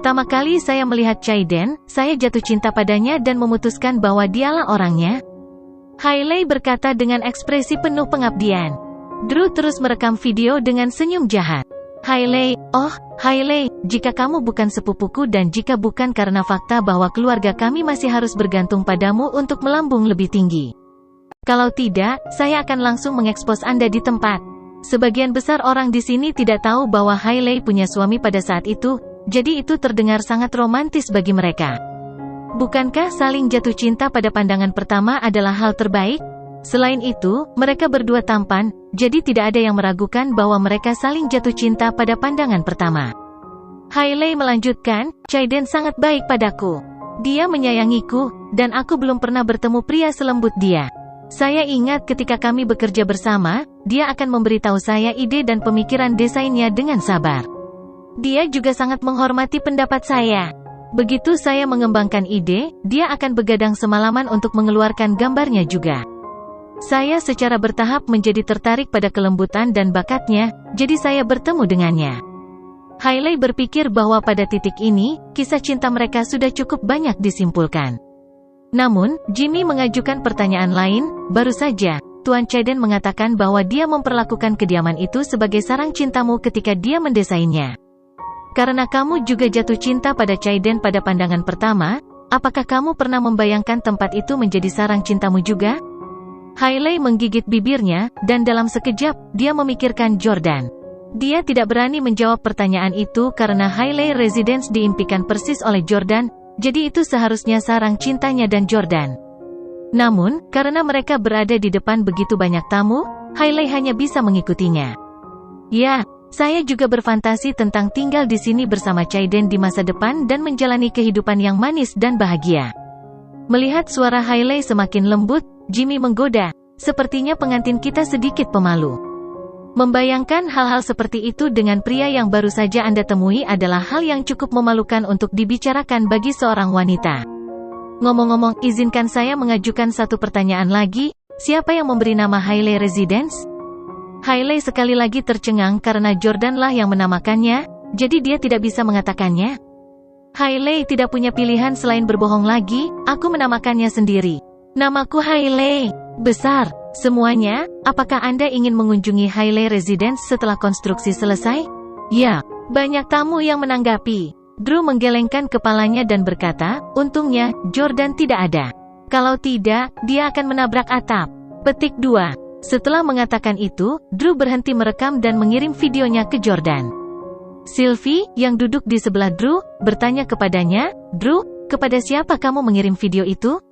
Pertama kali saya melihat Chaiden, saya jatuh cinta padanya dan memutuskan bahwa dialah orangnya. Hailey berkata dengan ekspresi penuh pengabdian. Drew terus merekam video dengan senyum jahat. Hailey, oh, Hailey, jika kamu bukan sepupuku dan jika bukan karena fakta bahwa keluarga kami masih harus bergantung padamu untuk melambung lebih tinggi. Kalau tidak, saya akan langsung mengekspos Anda di tempat. Sebagian besar orang di sini tidak tahu bahwa Hailey punya suami pada saat itu. Jadi itu terdengar sangat romantis bagi mereka. Bukankah saling jatuh cinta pada pandangan pertama adalah hal terbaik? Selain itu, mereka berdua tampan, jadi tidak ada yang meragukan bahwa mereka saling jatuh cinta pada pandangan pertama. Hailey melanjutkan, Chaiden sangat baik padaku. Dia menyayangiku, dan aku belum pernah bertemu pria selembut dia. Saya ingat ketika kami bekerja bersama, dia akan memberitahu saya ide dan pemikiran desainnya dengan sabar. Dia juga sangat menghormati pendapat saya. Begitu saya mengembangkan ide, dia akan begadang semalaman untuk mengeluarkan gambarnya juga. Saya secara bertahap menjadi tertarik pada kelembutan dan bakatnya, jadi saya bertemu dengannya. Hailey berpikir bahwa pada titik ini, kisah cinta mereka sudah cukup banyak disimpulkan. Namun, Jimmy mengajukan pertanyaan lain, baru saja, Tuan Chaiden mengatakan bahwa dia memperlakukan kediaman itu sebagai sarang cintamu ketika dia mendesainnya. Karena kamu juga jatuh cinta pada Chaiden pada pandangan pertama, apakah kamu pernah membayangkan tempat itu menjadi sarang cintamu juga? Hailey menggigit bibirnya, dan dalam sekejap, dia memikirkan Jordan. Dia tidak berani menjawab pertanyaan itu karena Hailey Residence diimpikan persis oleh Jordan, jadi itu seharusnya sarang cintanya dan Jordan. Namun, karena mereka berada di depan begitu banyak tamu, Hailey hanya bisa mengikutinya. Ya, saya juga berfantasi tentang tinggal di sini bersama Chaiden di masa depan dan menjalani kehidupan yang manis dan bahagia. Melihat suara Hailey semakin lembut, Jimmy menggoda, sepertinya pengantin kita sedikit pemalu. Membayangkan hal-hal seperti itu dengan pria yang baru saja Anda temui adalah hal yang cukup memalukan untuk dibicarakan bagi seorang wanita. Ngomong-ngomong, izinkan saya mengajukan satu pertanyaan lagi, siapa yang memberi nama Hailey Residence? Hailey sekali lagi tercengang karena Jordan lah yang menamakannya, jadi dia tidak bisa mengatakannya. Hailey tidak punya pilihan selain berbohong lagi, aku menamakannya sendiri. Namaku Hailey. Besar. Semuanya, apakah Anda ingin mengunjungi Hailey Residence setelah konstruksi selesai? Ya, banyak tamu yang menanggapi. Drew menggelengkan kepalanya dan berkata, untungnya, Jordan tidak ada. Kalau tidak, dia akan menabrak atap. Petik 2. Setelah mengatakan itu, Drew berhenti merekam dan mengirim videonya ke Jordan. Sylvie, yang duduk di sebelah Drew, bertanya kepadanya, Drew, kepada siapa kamu mengirim video itu?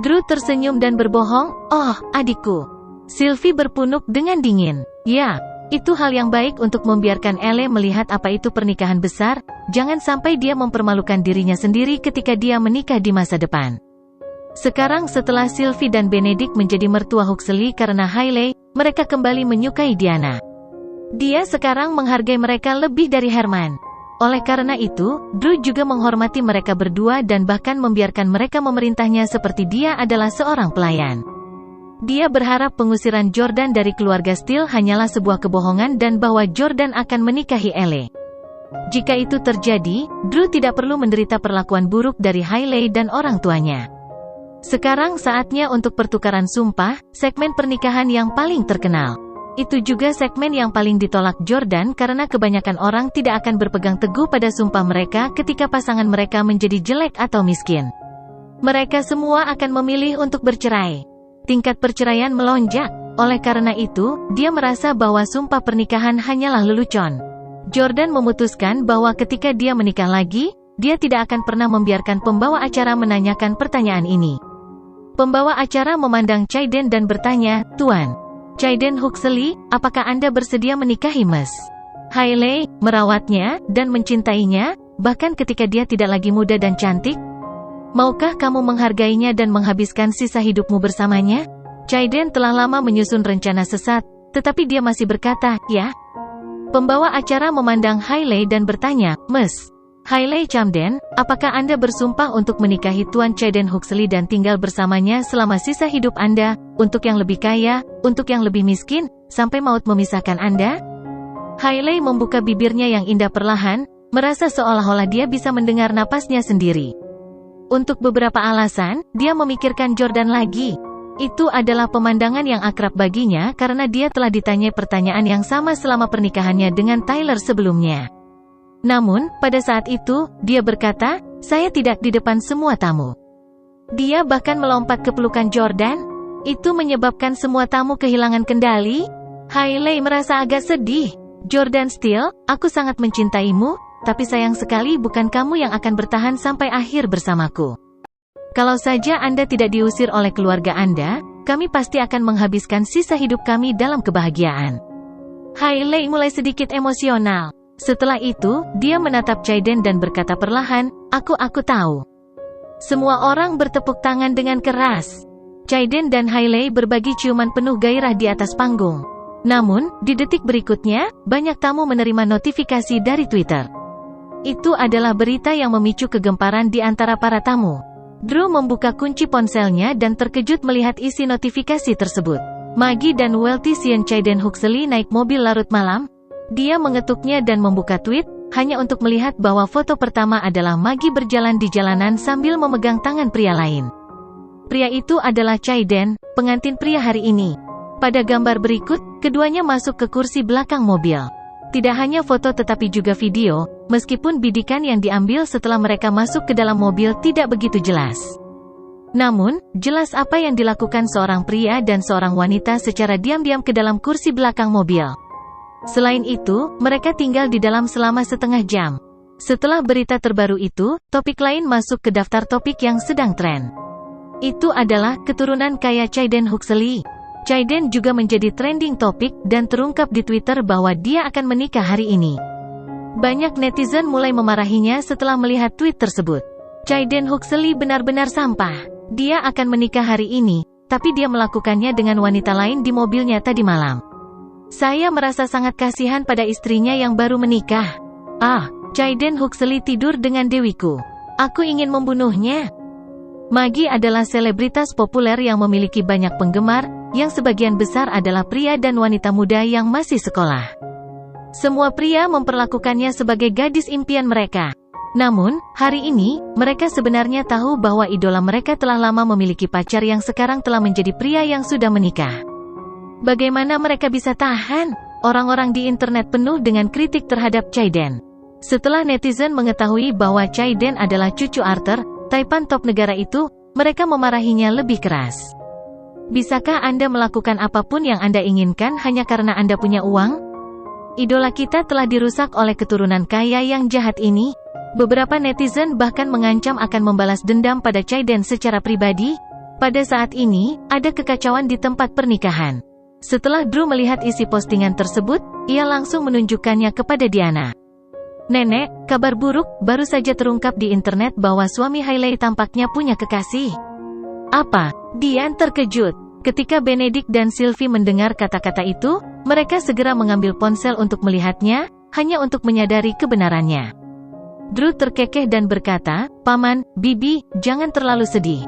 Drew tersenyum dan berbohong, oh, adikku. Sylvie berpunuk dengan dingin. Ya, itu hal yang baik untuk membiarkan Elle melihat apa itu pernikahan besar, jangan sampai dia mempermalukan dirinya sendiri ketika dia menikah di masa depan. Sekarang setelah Sylvie dan Benedict menjadi mertua Huxley karena Hailey, mereka kembali menyukai Diana. Dia sekarang menghargai mereka lebih dari Herman. Oleh karena itu, Drew juga menghormati mereka berdua dan bahkan membiarkan mereka memerintahnya seperti dia adalah seorang pelayan. Dia berharap pengusiran Jordan dari keluarga Steele hanyalah sebuah kebohongan dan bahwa Jordan akan menikahi Elle. Jika itu terjadi, Drew tidak perlu menderita perlakuan buruk dari Hailey dan orang tuanya. Sekarang saatnya untuk pertukaran sumpah, segmen pernikahan yang paling terkenal. Itu juga segmen yang paling ditolak Jordan karena kebanyakan orang tidak akan berpegang teguh pada sumpah mereka ketika pasangan mereka menjadi jelek atau miskin. Mereka semua akan memilih untuk bercerai. Tingkat perceraian melonjak. Oleh karena itu, dia merasa bahwa sumpah pernikahan hanyalah lelucon. Jordan memutuskan bahwa ketika dia menikah lagi, dia tidak akan pernah membiarkan pembawa acara menanyakan pertanyaan ini. Pembawa acara memandang Chaiden dan bertanya, Tuan Chaiden Huxley, apakah Anda bersedia menikahi Ms. Hailey, merawatnya, dan mencintainya, bahkan ketika dia tidak lagi muda dan cantik? Maukah kamu menghargainya dan menghabiskan sisa hidupmu bersamanya? Chaiden telah lama menyusun rencana sesat, tetapi dia masih berkata, ya. Pembawa acara memandang Hailey dan bertanya, Ms. Hailey Camden, apakah Anda bersumpah untuk menikahi Tuan Chaiden Huxley dan tinggal bersamanya selama sisa hidup Anda, untuk yang lebih kaya, untuk yang lebih miskin, sampai maut memisahkan Anda? Hailey membuka bibirnya yang indah perlahan, merasa seolah-olah dia bisa mendengar napasnya sendiri. Untuk beberapa alasan, dia memikirkan Jordan lagi. Itu adalah pemandangan yang akrab baginya karena dia telah ditanyai pertanyaan yang sama selama pernikahannya dengan Tyler sebelumnya. Namun, pada saat itu, dia berkata, "Saya tidak di depan semua tamu." Dia bahkan melompat ke pelukan Jordan. Itu menyebabkan semua tamu kehilangan kendali. Hailey merasa agak sedih. "Jordan Steele, aku sangat mencintaimu, tapi sayang sekali bukan kamu yang akan bertahan sampai akhir bersamaku. Kalau saja Anda tidak diusir oleh keluarga Anda, kami pasti akan menghabiskan sisa hidup kami dalam kebahagiaan." Hailey mulai sedikit emosional. Setelah itu, dia menatap Jaden dan berkata perlahan, Aku tahu." Semua orang bertepuk tangan dengan keras. Jaden dan Hailey berbagi ciuman penuh gairah di atas panggung. Namun, di detik berikutnya, banyak tamu menerima notifikasi dari Twitter. Itu adalah berita yang memicu kegemparan di antara para tamu. Drew membuka kunci ponselnya dan terkejut melihat isi notifikasi tersebut. Maggie dan Wealthy Sean Jaden Huxley naik mobil larut malam. Dia mengetuknya dan membuka tweet, hanya untuk melihat bahwa foto pertama adalah Maggie berjalan di jalanan sambil memegang tangan pria lain. Pria itu adalah Jaden, pengantin pria hari ini. Pada gambar berikut, keduanya masuk ke kursi belakang mobil. Tidak hanya foto tetapi juga video, meskipun bidikan yang diambil setelah mereka masuk ke dalam mobil tidak begitu jelas. Namun, jelas apa yang dilakukan seorang pria dan seorang wanita secara diam-diam ke dalam kursi belakang mobil. Selain itu, mereka tinggal di dalam selama setengah jam. Setelah berita terbaru itu, topik lain masuk ke daftar topik yang sedang tren. Itu adalah keturunan kaya Jaden Huxley. Jaden juga menjadi trending topik dan terungkap di Twitter bahwa dia akan menikah hari ini. Banyak netizen mulai memarahinya setelah melihat tweet tersebut. Jaden Huxley benar-benar sampah. Dia akan menikah hari ini, tapi dia melakukannya dengan wanita lain di mobilnya tadi malam. Saya merasa sangat kasihan pada istrinya yang baru menikah. Jaden Huxley tidur dengan dewiku. Aku ingin membunuhnya. Maggie adalah selebritas populer yang memiliki banyak penggemar, yang sebagian besar adalah pria dan wanita muda yang masih sekolah. Semua pria memperlakukannya sebagai gadis impian mereka. Namun, hari ini, mereka sebenarnya tahu bahwa idola mereka telah lama memiliki pacar yang sekarang telah menjadi pria yang sudah menikah. Bagaimana mereka bisa tahan? Orang-orang di internet penuh dengan kritik terhadap Jaden. Setelah netizen mengetahui bahwa Jaden adalah cucu Arthur, taipan top negara itu, mereka memarahinya lebih keras. Bisakah Anda melakukan apapun yang Anda inginkan hanya karena Anda punya uang? Idola kita telah dirusak oleh keturunan kaya yang jahat ini. Beberapa netizen bahkan mengancam akan membalas dendam pada Jaden secara pribadi. Pada saat ini, ada kekacauan di tempat pernikahan. Setelah Drew melihat isi postingan tersebut, ia langsung menunjukkannya kepada Diana. Nenek, kabar buruk, baru saja terungkap di internet bahwa suami Hailey tampaknya punya kekasih. Apa? Dian terkejut. Ketika Benedict dan Sylvie mendengar kata-kata itu, mereka segera mengambil ponsel untuk melihatnya, hanya untuk menyadari kebenarannya. Drew terkekeh dan berkata, Paman, Bibi, jangan terlalu sedih.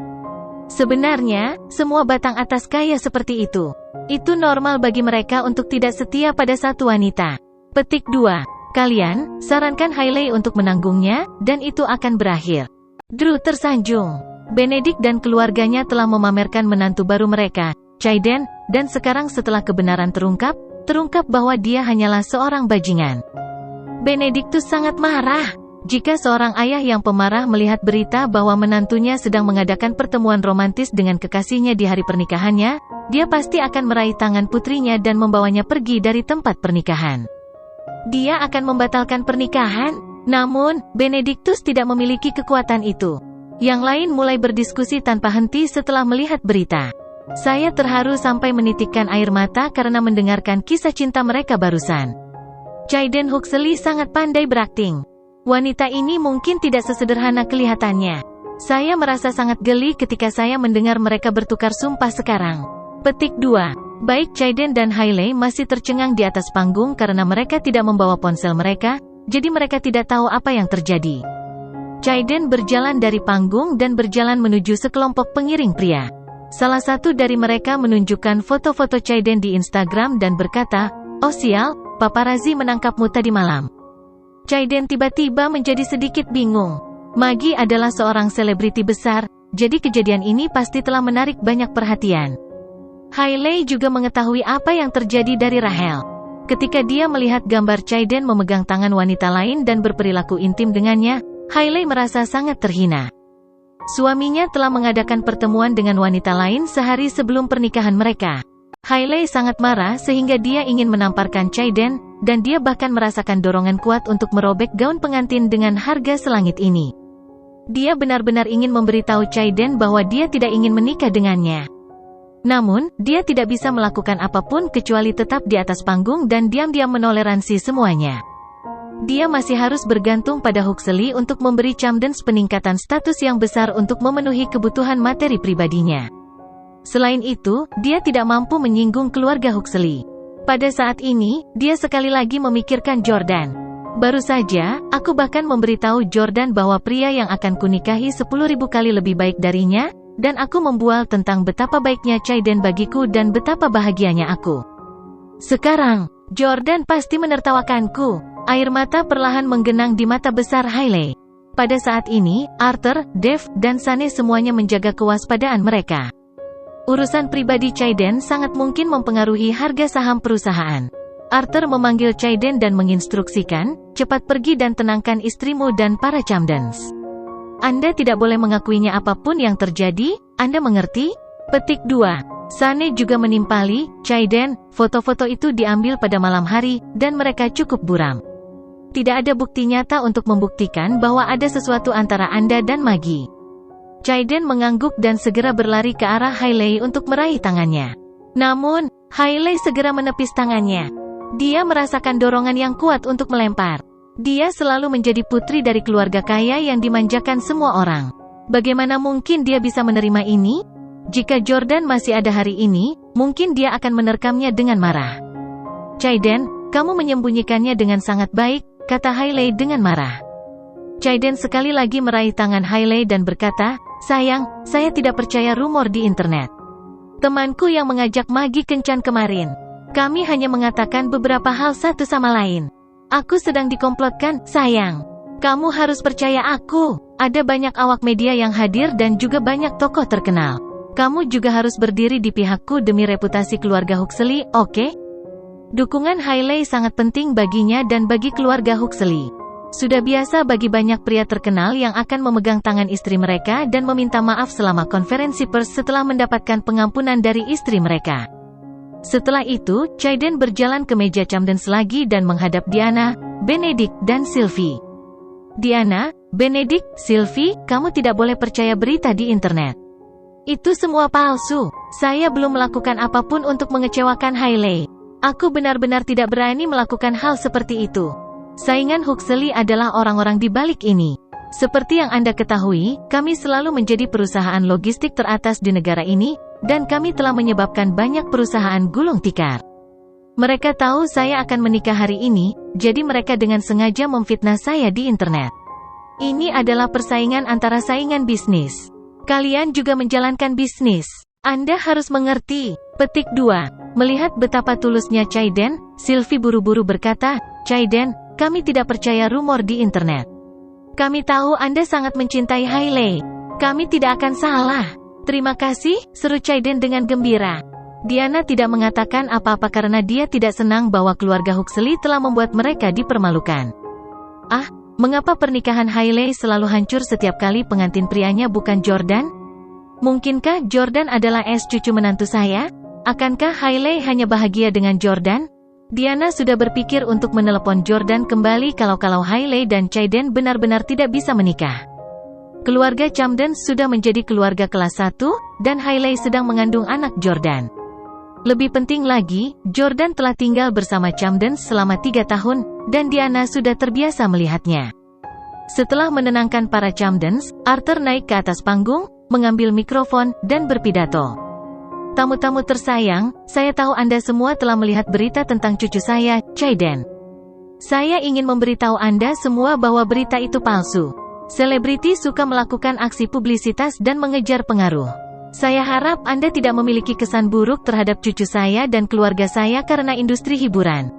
Sebenarnya, semua batang atas kaya seperti itu. Itu normal bagi mereka untuk tidak setia pada satu wanita. Petik 2. Kalian, sarankan Hailey untuk menanggungnya, dan itu akan berakhir. Drew tersanjung. Benedict dan keluarganya telah memamerkan menantu baru mereka, Jaden, dan sekarang setelah kebenaran terungkap bahwa dia hanyalah seorang bajingan. Benedictus sangat marah. Jika seorang ayah yang pemarah melihat berita bahwa menantunya sedang mengadakan pertemuan romantis dengan kekasihnya di hari pernikahannya, dia pasti akan meraih tangan putrinya dan membawanya pergi dari tempat pernikahan. Dia akan membatalkan pernikahan. Namun, Benedictus tidak memiliki kekuatan itu. Yang lain mulai berdiskusi tanpa henti setelah melihat berita. Saya terharu sampai menitikkan air mata karena mendengarkan kisah cinta mereka barusan. Jaden Huxley sangat pandai berakting. Wanita ini mungkin tidak sesederhana kelihatannya. Saya merasa sangat geli ketika saya mendengar mereka bertukar sumpah sekarang. Petik 2. Baik Jaden dan Hailey masih tercengang di atas panggung karena mereka tidak membawa ponsel mereka, jadi mereka tidak tahu apa yang terjadi. Jaden berjalan dari panggung dan berjalan menuju sekelompok pengiring pria. Salah satu dari mereka menunjukkan foto-foto Jaden di Instagram dan berkata, Oh sial, paparazzi menangkapmu tadi malam. Chaiden tiba-tiba menjadi sedikit bingung. Maggie adalah seorang selebriti besar, jadi kejadian ini pasti telah menarik banyak perhatian. Hailey juga mengetahui apa yang terjadi dari Rachel. Ketika dia melihat gambar Chaiden memegang tangan wanita lain dan berperilaku intim dengannya, Hailey merasa sangat terhina. Suaminya telah mengadakan pertemuan dengan wanita lain sehari sebelum pernikahan mereka. Hailey sangat marah sehingga dia ingin menamparkan Chaiden, dan dia bahkan merasakan dorongan kuat untuk merobek gaun pengantin dengan harga selangit ini. Dia benar-benar ingin memberitahu Chaiden bahwa dia tidak ingin menikah dengannya. Namun, dia tidak bisa melakukan apapun kecuali tetap di atas panggung dan diam-diam menoleransi semuanya. Dia masih harus bergantung pada Huxley untuk memberi Camdens peningkatan status yang besar untuk memenuhi kebutuhan materi pribadinya. Selain itu, dia tidak mampu menyinggung keluarga Huxley. Pada saat ini, dia sekali lagi memikirkan Jordan. Baru saja, aku bahkan memberitahu Jordan bahwa pria yang akan kunikahi 10.000 kali lebih baik darinya, dan aku membual tentang betapa baiknya Chaiden bagiku dan betapa bahagianya aku. Sekarang, Jordan pasti menertawakanku. Air mata perlahan menggenang di mata besar Hailey. Pada saat ini, Arthur, Dave, dan Sunny semuanya menjaga kewaspadaan mereka. Urusan pribadi Chaiden sangat mungkin mempengaruhi harga saham perusahaan. Arthur memanggil Chaiden dan menginstruksikan, cepat pergi dan tenangkan istrimu dan para Camdens. Anda tidak boleh mengakuinya apapun yang terjadi, Anda mengerti? Petik 2. Sunny juga menimpali, Chaiden, foto-foto itu diambil pada malam hari, dan mereka cukup buram. Tidak ada bukti nyata untuk membuktikan bahwa ada sesuatu antara Anda dan Maggie. Chaiden mengangguk dan segera berlari ke arah Hailey untuk meraih tangannya. Namun, Hailey segera menepis tangannya. Dia merasakan dorongan yang kuat untuk melempar. Dia selalu menjadi putri dari keluarga kaya yang dimanjakan semua orang. Bagaimana mungkin dia bisa menerima ini? Jika Jordan masih ada hari ini, mungkin dia akan menerkamnya dengan marah. Chaiden, kamu menyembunyikannya dengan sangat baik, kata Hailey dengan marah. Chaiden sekali lagi meraih tangan Hailey dan berkata, sayang, saya tidak percaya rumor di internet. Temanku yang mengajak Maggie kencan kemarin. Kami hanya mengatakan beberapa hal satu sama lain. Aku sedang dikomplotkan, sayang. Kamu harus percaya aku. Ada banyak awak media yang hadir dan juga banyak tokoh terkenal. Kamu juga harus berdiri di pihakku demi reputasi keluarga Huxley, oke? Dukungan Hailey sangat penting baginya dan bagi keluarga Huxley. Sudah biasa bagi banyak pria terkenal yang akan memegang tangan istri mereka dan meminta maaf selama konferensi pers setelah mendapatkan pengampunan dari istri mereka. Setelah itu, Chaiden berjalan ke meja Camdens lagi dan menghadap Diana, Benedict, dan Sylvie. Diana, Benedict, Sylvie, kamu tidak boleh percaya berita di internet. Itu semua palsu. Saya belum melakukan apapun untuk mengecewakan Hailey. Aku benar-benar tidak berani melakukan hal seperti itu. Saingan Huxley adalah orang-orang di balik ini. Seperti yang Anda ketahui, kami selalu menjadi perusahaan logistik teratas di negara ini, dan kami telah menyebabkan banyak perusahaan gulung tikar. Mereka tahu saya akan menikah hari ini, jadi mereka dengan sengaja memfitnah saya di internet. Ini adalah persaingan antara saingan bisnis. Kalian juga menjalankan bisnis. Anda harus mengerti. Petik 2. Melihat betapa tulusnya Chaiden, Sylvie buru-buru berkata, Chaiden, kami tidak percaya rumor di internet. Kami tahu Anda sangat mencintai Hailey. Kami tidak akan salah. Terima kasih, seru Chaiden dengan gembira. Diana tidak mengatakan apa-apa karena dia tidak senang bahwa keluarga Huxley telah membuat mereka dipermalukan. Ah, mengapa pernikahan Hailey selalu hancur setiap kali pengantin prianya bukan Jordan? Mungkinkah Jordan adalah cucu menantu saya? Akankah Hailey hanya bahagia dengan Jordan? Diana sudah berpikir untuk menelepon Jordan kembali kalau Hailey dan Chaiden benar-benar tidak bisa menikah. Keluarga Camdens sudah menjadi keluarga kelas 1, dan Hailey sedang mengandung anak Jordan. Lebih penting lagi, Jordan telah tinggal bersama Camdens selama 3 tahun, dan Diana sudah terbiasa melihatnya. Setelah menenangkan para Camdens, Arthur naik ke atas panggung, mengambil mikrofon, dan berpidato. Tamu-tamu tersayang, saya tahu Anda semua telah melihat berita tentang cucu saya, Chaiden. Saya ingin memberitahu Anda semua bahwa berita itu palsu. Selebriti suka melakukan aksi publisitas dan mengejar pengaruh. Saya harap Anda tidak memiliki kesan buruk terhadap cucu saya dan keluarga saya karena industri hiburan.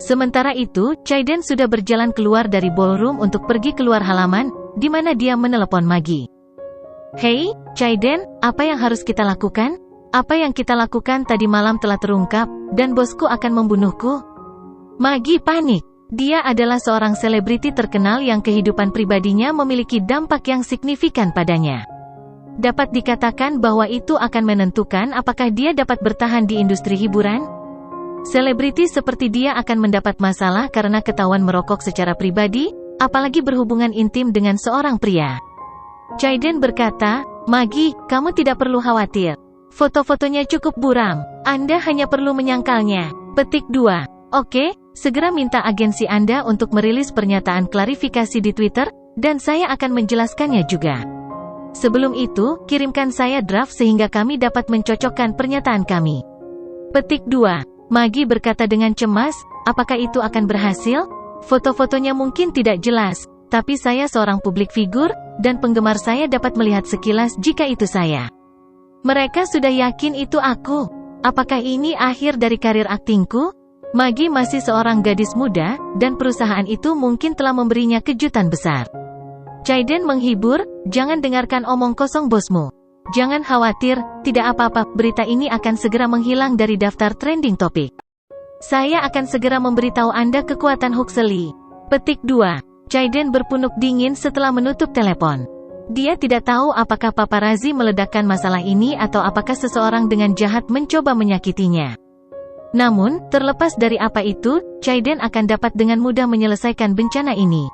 Sementara itu, Chaiden sudah berjalan keluar dari ballroom untuk pergi keluar halaman, di mana dia menelepon Maggie. "Hei, Chaiden, apa yang harus kita lakukan? Apa yang kita lakukan tadi malam telah terungkap, dan bosku akan membunuhku." Maggie panik. Dia adalah seorang selebriti terkenal yang kehidupan pribadinya memiliki dampak yang signifikan padanya. Dapat dikatakan bahwa itu akan menentukan apakah dia dapat bertahan di industri hiburan. Selebriti seperti dia akan mendapat masalah karena ketahuan merokok secara pribadi, apalagi berhubungan intim dengan seorang pria. Chaiden berkata, "Maggie, kamu tidak perlu khawatir. Foto-fotonya cukup buram. Anda hanya perlu menyangkalnya." Petik 2. "Oke, segera minta agensi Anda untuk merilis pernyataan klarifikasi di Twitter, dan saya akan menjelaskannya juga. Sebelum itu, kirimkan saya draft sehingga kami dapat mencocokkan pernyataan kami." Petik 2. Maggie berkata dengan cemas, "Apakah itu akan berhasil? Foto-fotonya mungkin tidak jelas, tapi saya seorang publik figur, dan penggemar saya dapat melihat sekilas jika itu saya. Mereka sudah yakin itu aku. Apakah ini akhir dari karir aktingku?" Maggie masih seorang gadis muda, dan perusahaan itu mungkin telah memberinya kejutan besar. Chaiden menghibur, "Jangan dengarkan omong kosong bosmu. Jangan khawatir, tidak apa-apa, berita ini akan segera menghilang dari daftar trending topik. Saya akan segera memberitahu Anda kekuatan Huxley." Petik 2. Chaiden berpunuk dingin setelah menutup telepon. Dia tidak tahu apakah paparazzi meledakkan masalah ini atau apakah seseorang dengan jahat mencoba menyakitinya. Namun, terlepas dari apa itu, Chaiden akan dapat dengan mudah menyelesaikan bencana ini.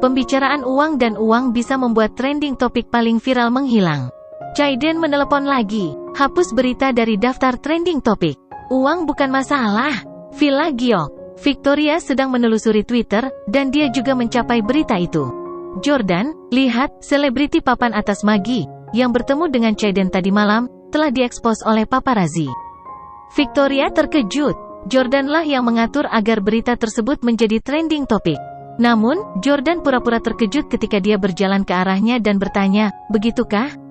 Pembicaraan uang dan uang bisa membuat trending topik paling viral menghilang. Chaiden menelepon lagi. "Hapus berita dari daftar trending topik. Uang bukan masalah." Villa Giok. Victoria sedang menelusuri Twitter, dan dia juga mencapai berita itu. "Jordan, lihat, selebriti papan atas Maggie, yang bertemu dengan Chaiden tadi malam, telah diekspos oleh paparazzi." Victoria terkejut. Jordanlah yang mengatur agar berita tersebut menjadi trending topik. Namun, Jordan pura-pura terkejut ketika dia berjalan ke arahnya dan bertanya, "Begitukah?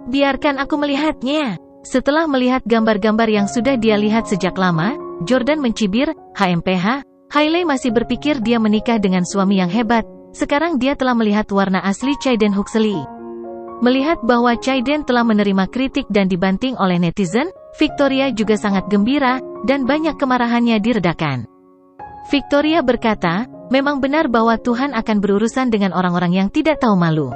Biarkan aku melihatnya." Setelah melihat gambar-gambar yang sudah dia lihat sejak lama, Jordan mencibir, "HMPH, Hailey masih berpikir dia menikah dengan suami yang hebat. Sekarang dia telah melihat warna asli Chaiden Huxley." Melihat bahwa Chaiden telah menerima kritik dan dibanting oleh netizen, Victoria juga sangat gembira, dan banyak kemarahannya diredakan. Victoria berkata, "Memang benar bahwa Tuhan akan berurusan dengan orang-orang yang tidak tahu malu.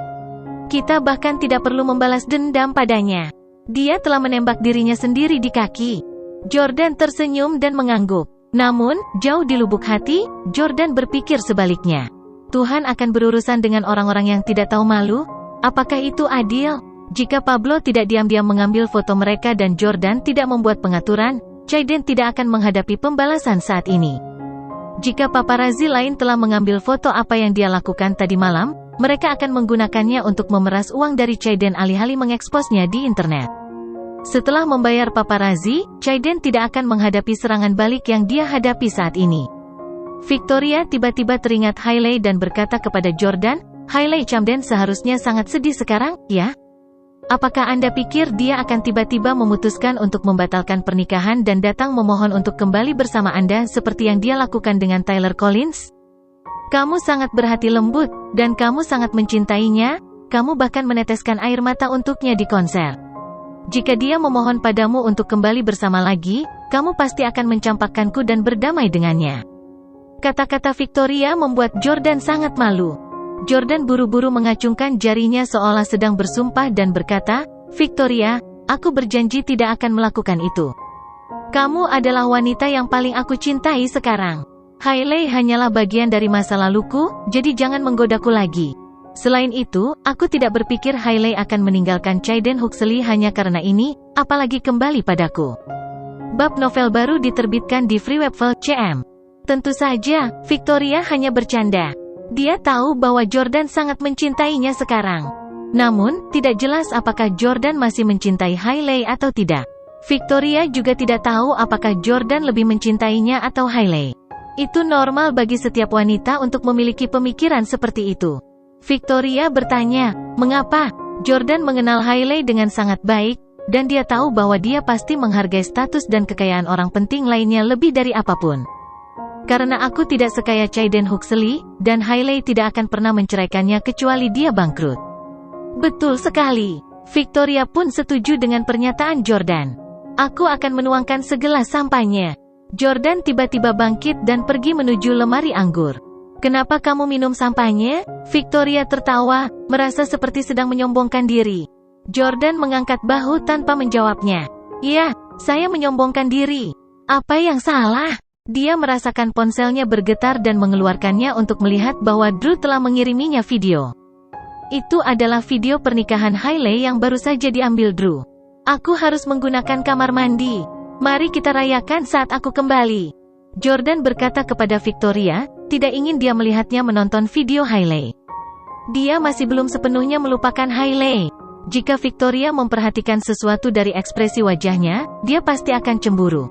Kita bahkan tidak perlu membalas dendam padanya. Dia telah menembak dirinya sendiri di kaki." Jordan tersenyum dan mengangguk. Namun, jauh di lubuk hati, Jordan berpikir sebaliknya. Tuhan akan berurusan dengan orang-orang yang tidak tahu malu? Apakah itu adil? Jika Pablo tidak diam-diam mengambil foto mereka dan Jordan tidak membuat pengaturan, Chaiden tidak akan menghadapi pembalasan saat ini. Jika paparazzi lain telah mengambil foto apa yang dia lakukan tadi malam, mereka akan menggunakannya untuk memeras uang dari Chaiden alih-alih mengeksposnya di internet. Setelah membayar paparazzi, Chaiden tidak akan menghadapi serangan balik yang dia hadapi saat ini. Victoria tiba-tiba teringat Hailey dan berkata kepada Jordan, "Hailey Camden seharusnya sangat sedih sekarang, ya? Apakah Anda pikir dia akan tiba-tiba memutuskan untuk membatalkan pernikahan dan datang memohon untuk kembali bersama Anda seperti yang dia lakukan dengan Tyler Collins? Kamu sangat berhati lembut, dan kamu sangat mencintainya, kamu bahkan meneteskan air mata untuknya di konser. Jika dia memohon padamu untuk kembali bersama lagi, kamu pasti akan mencampakkanku dan berdamai dengannya." Kata-kata Victoria membuat Jordan sangat malu. Jordan buru-buru mengacungkan jarinya seolah sedang bersumpah dan berkata, "Victoria, aku berjanji tidak akan melakukan itu. Kamu adalah wanita yang paling aku cintai sekarang. Hailey hanyalah bagian dari masa laluku, jadi jangan menggodaku lagi. Selain itu, aku tidak berpikir Hailey akan meninggalkan Chaiden Huxley hanya karena ini, apalagi kembali padaku." Bab novel baru diterbitkan di Freewebvel CM. Tentu saja, Victoria hanya bercanda. Dia tahu bahwa Jordan sangat mencintainya sekarang. Namun, tidak jelas apakah Jordan masih mencintai Hailey atau tidak. Victoria juga tidak tahu apakah Jordan lebih mencintainya atau Hailey. Itu normal bagi setiap wanita untuk memiliki pemikiran seperti itu. Victoria bertanya, "Mengapa?" Jordan mengenal Hailey dengan sangat baik, dan dia tahu bahwa dia pasti menghargai status dan kekayaan orang penting lainnya lebih dari apapun. Karena aku tidak sekaya Chaiden Huxley, dan Hailey tidak akan pernah menceraikannya kecuali dia bangkrut. Betul sekali. Victoria pun setuju dengan pernyataan Jordan. Aku akan menuangkan segelas sampainya. Jordan tiba-tiba bangkit dan pergi menuju lemari anggur. Kenapa kamu minum sampainya? Victoria tertawa, merasa seperti sedang menyombongkan diri. Jordan mengangkat bahu tanpa menjawabnya. Iya, saya menyombongkan diri. Apa yang salah? Dia merasakan ponselnya bergetar dan mengeluarkannya untuk melihat bahwa Drew telah mengiriminya video. Itu adalah video pernikahan Hailey yang baru saja diambil Drew. Aku harus menggunakan kamar mandi. Mari kita rayakan saat aku kembali. Jordan berkata kepada Victoria, tidak ingin dia melihatnya menonton video Hailey. Dia masih belum sepenuhnya melupakan Hailey. Jika Victoria memperhatikan sesuatu dari ekspresi wajahnya, dia pasti akan cemburu.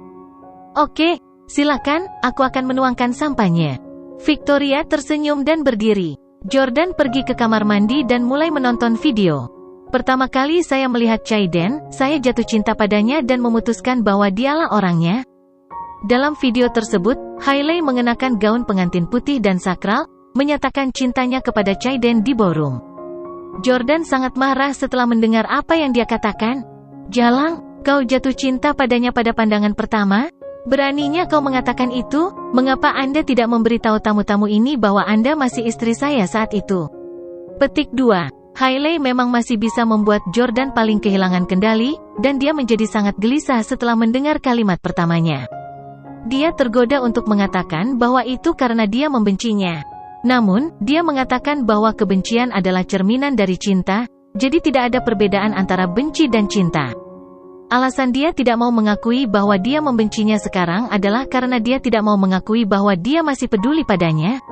Oke, silakan, aku akan menuangkan sampahnya. Victoria tersenyum dan berdiri. Jordan pergi ke kamar mandi dan mulai menonton video. Pertama kali saya melihat Chaiden, saya jatuh cinta padanya dan memutuskan bahwa dialah orangnya. Dalam video tersebut, Hailey mengenakan gaun pengantin putih dan sakral, menyatakan cintanya kepada Chaiden di ballroom. Jordan sangat marah setelah mendengar apa yang dia katakan. Jalang, kau jatuh cinta padanya pada pandangan pertama? Beraninya kau mengatakan itu? Mengapa Anda tidak memberitahu tamu-tamu ini bahwa Anda masih istri saya saat itu? Petik 2. Hailey memang masih bisa membuat Jordan paling kehilangan kendali, dan dia menjadi sangat gelisah setelah mendengar kalimat pertamanya. Dia tergoda untuk mengatakan bahwa itu karena dia membencinya. Namun, dia mengatakan bahwa kebencian adalah cerminan dari cinta, jadi tidak ada perbedaan antara benci dan cinta. Alasan dia tidak mau mengakui bahwa dia membencinya sekarang adalah karena dia tidak mau mengakui bahwa dia masih peduli padanya.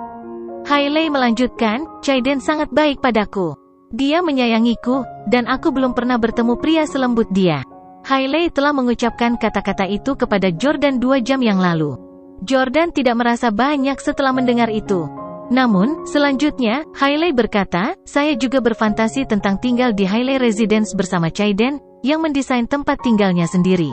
Hailey melanjutkan, Chaiden sangat baik padaku. Dia menyayangiku, dan aku belum pernah bertemu pria selembut dia. Hailey telah mengucapkan kata-kata itu kepada Jordan 2 jam yang lalu. Jordan tidak merasa banyak setelah mendengar itu. Namun, selanjutnya, Hailey berkata, saya juga berfantasi tentang tinggal di Hailey Residence bersama Chaiden, yang mendesain tempat tinggalnya sendiri.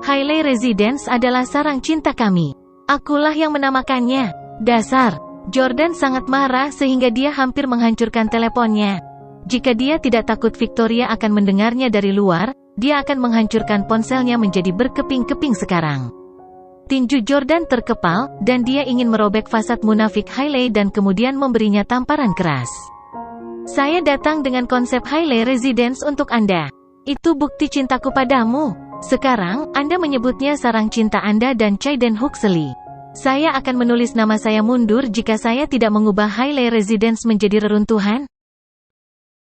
Hailey Residence adalah sarang cinta kami. Akulah yang menamakannya. Dasar. Jordan sangat marah sehingga dia hampir menghancurkan teleponnya. Jika dia tidak takut Victoria akan mendengarnya dari luar, dia akan menghancurkan ponselnya menjadi berkeping-keping sekarang. Tinju Jordan terkepal, dan dia ingin merobek fasad munafik Hailey dan kemudian memberinya tamparan keras. Saya datang dengan konsep Hailey Residence untuk Anda. Itu bukti cintaku padamu. Sekarang, Anda menyebutnya sarang cinta Anda dan Chaiden Huxley. Saya akan menulis nama saya mundur jika saya tidak mengubah Hailey Residence menjadi reruntuhan.